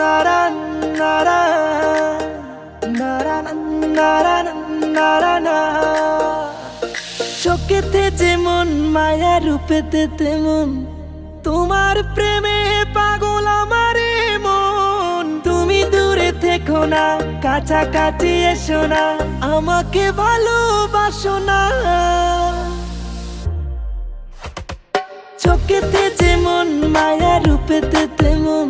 নারান নারান নারান নারান নারান চোখেতে যেমন মায়া রূপেতে তেমন তোমার প্রেমে পাগল আমারে মন তুমি দূরে থেকো না কাছাকাছি এসো না আমাকে ভালোবাসো না চোখেতে যেমন মায়া রূপেতে তেমন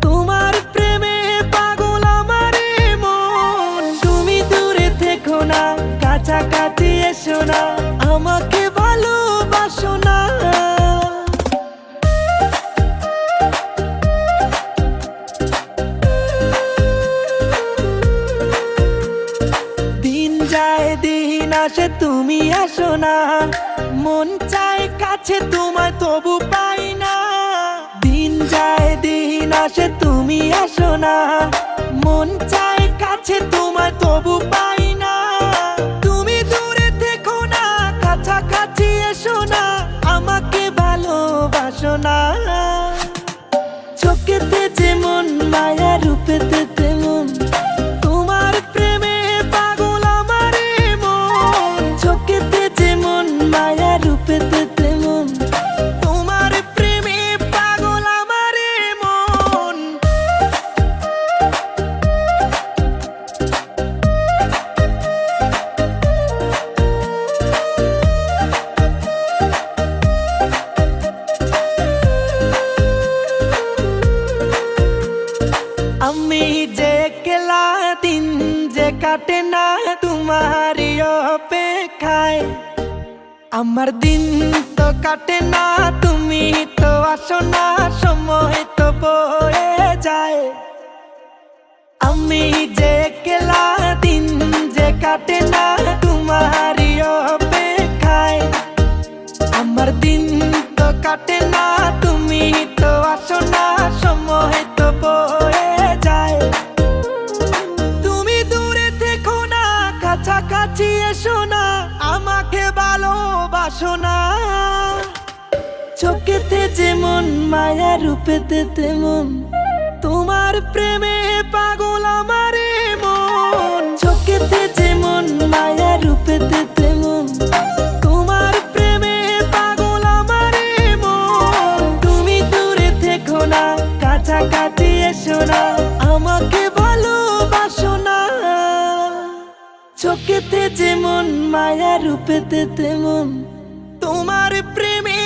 তোমার প্রেমে পাগল আমারে মন তুমি দূরে থেকো না কাছাকাছি এসো না আমাকে ভালোবাসো না দিন যায় দিন আসে তুমি আসো না মন চায় কাছে তোমায় তবু পাই না দিন যায় দিন আসে তুমি আসো না মন চায় কাছে তোমায় তবু পাই না তুমি দূরে থেকো না কাছাকাছি এসো না আমাকে ভালোবাসো না চোখেতে যেমন মায়া রূপেতে তেমন তোমার প্রেমে পাগল আমারে মন চোখেতে যেমন মায়া রূপেতে তেমন তোমার প্রেমে পাগল আমারে মন আমি যে একলা দিন যে কাটে না তোমারই অপেক্ষায় আমার দিন তো কাটে না তুমি তো আসো না সময় তো বয়ে যায় আমি যে একলা দিন যে কাটে না তোমারই অপেক্ষায় আমার দিন তো কাটে না তুমি তো আসো না সময় তো বয়ে যায় তুমি দূরে থেকো না কাছাকাছি এসো না আমাকে ভালোবাসো না চোখেতে যেমন মায়া রূপেতে তেমন তোমার প্রেমে পাগল আমারে মন চোখেতে যেমন মায়া রূপেতে তেমন তোমার প্রেমে পাগল আমারে মন তুমি দূরে থেকো না কাছাকাছি এসো না আমাকে ভালোবাসো না চোখেতে যেমন মায়া রূপেতে তেমন তোমার প্রেমে